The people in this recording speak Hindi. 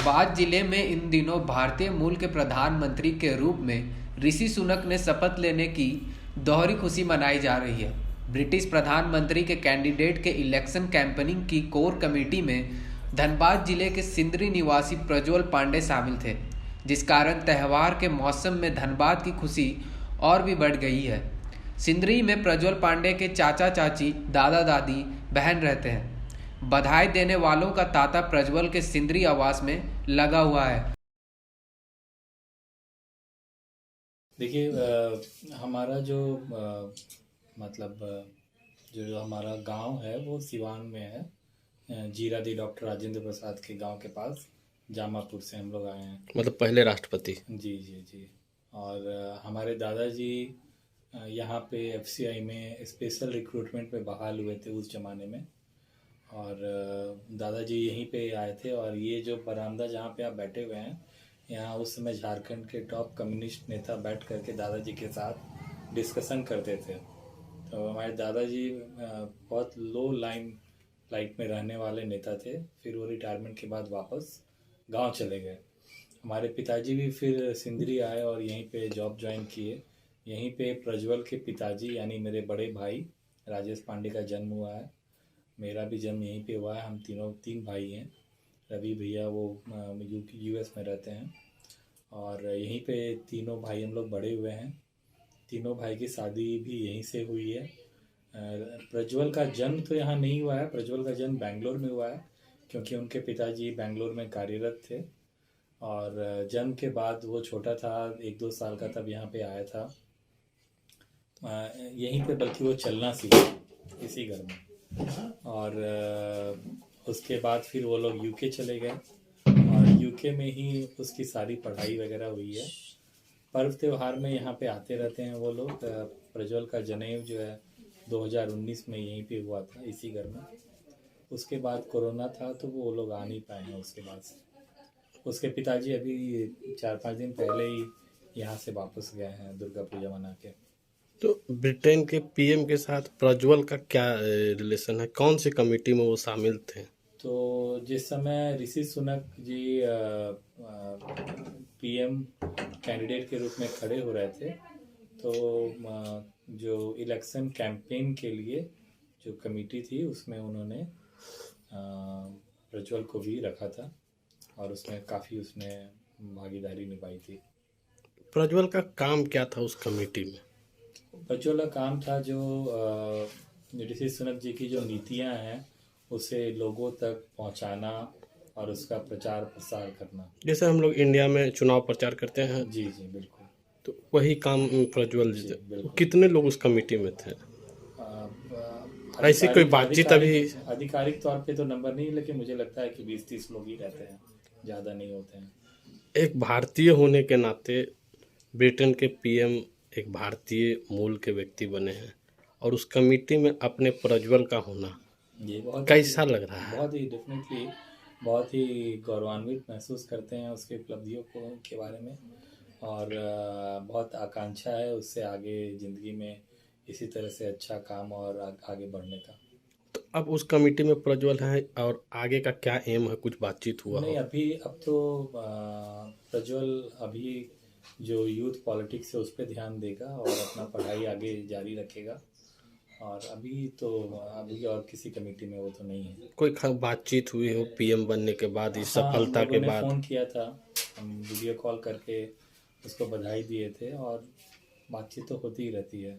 धनबाद जिले में इन दिनों भारतीय मूल के प्रधानमंत्री के रूप में ऋषि सुनक ने शपथ लेने की दोहरी खुशी मनाई जा रही है। ब्रिटिश प्रधानमंत्री के कैंडिडेट के इलेक्शन कैंपेनिंग की कोर कमेटी में धनबाद जिले के सिंदरी निवासी प्रज्वल पांडे शामिल थे, जिस कारण त्यौहार के मौसम में धनबाद की खुशी और भी बढ़ गई है। सिंदरी में प्रज्वल पांडे के चाचा चाची, दादा दादी, बहन रहते हैं। बधाई देने वालों का तांता प्रज्वल के सिंदरी आवास में लगा हुआ है। देखिए, हमारा जो मतलब जो हमारा गांव है वो सिवान में है। जीरादी डॉक्टर राजेंद्र प्रसाद के गांव के पास जामापुर से हम लोग आए हैं। मतलब पहले राष्ट्रपति। जी जी जी। और हमारे दादाजी यहाँ पे एफसीआई में स्पेशल रिक्रूटमेंट में बहाल हुए थे उस ज़माने में। और दादाजी यहीं पे आए थे। और ये जो बरामदा जहाँ पे आप बैठे हुए हैं, यहाँ उस समय झारखंड के टॉप कम्युनिस्ट नेता बैठ करके दादाजी के साथ डिस्कशन करते थे। तो हमारे दादाजी बहुत लो लाइफ में रहने वाले नेता थे। फिर वो रिटायरमेंट के बाद वापस गांव चले गए। हमारे पिताजी भी फिर सिंदरी आए और यहीं पे जॉब ज्वाइन किए। यहीं पे प्रज्वल के पिताजी यानी मेरे बड़े भाई राजेश पांडे का जन्म हुआ है। मेरा भी जन्म यहीं पे हुआ है। हम तीन भाई हैं। रवि भैया वो यूएस में रहते हैं। और यहीं पे तीनों भाई हम लोग बड़े हुए हैं। तीनों भाई की शादी भी यहीं से हुई है। प्रज्वल का जन्म तो यहाँ नहीं हुआ है। प्रज्वल का जन्म बेंगलोर में हुआ है, क्योंकि उनके पिताजी बेंगलोर में कार्यरत थे। और जन्म के बाद वो छोटा था, 1-2 साल का, तब यहाँ पे आया था यहीं पे। बल्कि वो चलना सीखा इसी घर में। और उसके बाद फिर वो लोग यूके चले गए और यूके में ही उसकी सारी पढ़ाई वगैरह हुई है। पर्व त्योहार में यहाँ पे आते रहते हैं वो लोग। प्रज्वल का जनेऊ जो है 2019 में यहीं पे हुआ था, इसी घर में। उसके बाद कोरोना था तो वो लोग आ नहीं पाए हैं उसके बाद से। उसके पिताजी अभी 4-5 दिन पहले ही यहाँ से वापस गए हैं दुर्गा पूजा मना के। तो ब्रिटेन के पीएम के साथ प्रज्वल का क्या रिलेशन है? कौन सी कमेटी में वो शामिल थे? तो जिस समय ऋषि सुनक जी पीएम कैंडिडेट के रूप में खड़े हो रहे थे, तो जो इलेक्शन कैंपेन के लिए जो कमेटी थी उसमें उन्होंने प्रज्वल को भी रखा था और उसमें काफ़ी उसने भागीदारी निभाई थी। प्रज्वल का काम क्या था उस कमेटी में? प्रज्वल का काम था जो ऋषि सुनक जी की जो नीतियां हैं उसे लोगों तक पहुंचाना और उसका प्रचार प्रसार करना। जैसे हम लोग इंडिया में चुनाव प्रचार करते हैं। जी जी बिल्कुल। तो वही काम प्रज्वल जी बिल्कुल। कितने लोग उस कमेटी में थे? ऐसी कोई बातचीत अभी? आधिकारिक तौर पे तो नंबर नहीं, लेकिन मुझे लगता है कि 20-30 लोग ही रहते हैं, ज़्यादा नहीं होते हैं। एक भारतीय होने के नाते ब्रिटेन के पीएम एक भारतीय मूल के व्यक्ति बने हैं और उस कमेटी में अपने प्रज्वल का होना ये बहुत कैसा लग रहा है? बहुत ही डेफिनेटली बहुत ही गौरवान्वित महसूस करते हैं उसके उपलब्धियों के बारे में। और बहुत आकांक्षा है उससे आगे ज़िंदगी में इसी तरह से अच्छा काम और आगे बढ़ने का। तो अब उस कमेटी में प्रज्वल है और आगे का क्या एम है? कुछ बातचीत हुआ नहीं, हो? अब तो प्रज्वल अभी जो यूथ पॉलिटिक्स है उस पर ध्यान देगा और अपना पढ़ाई आगे जारी रखेगा। और अभी और किसी कमेटी में वो तो नहीं है। कोई बातचीत हुई हो पीएम बनने के बाद, इस सफलता के बाद? फ़ोन किया था, हम वीडियो कॉल करके उसको बधाई दिए थे और बातचीत तो होती ही रहती है।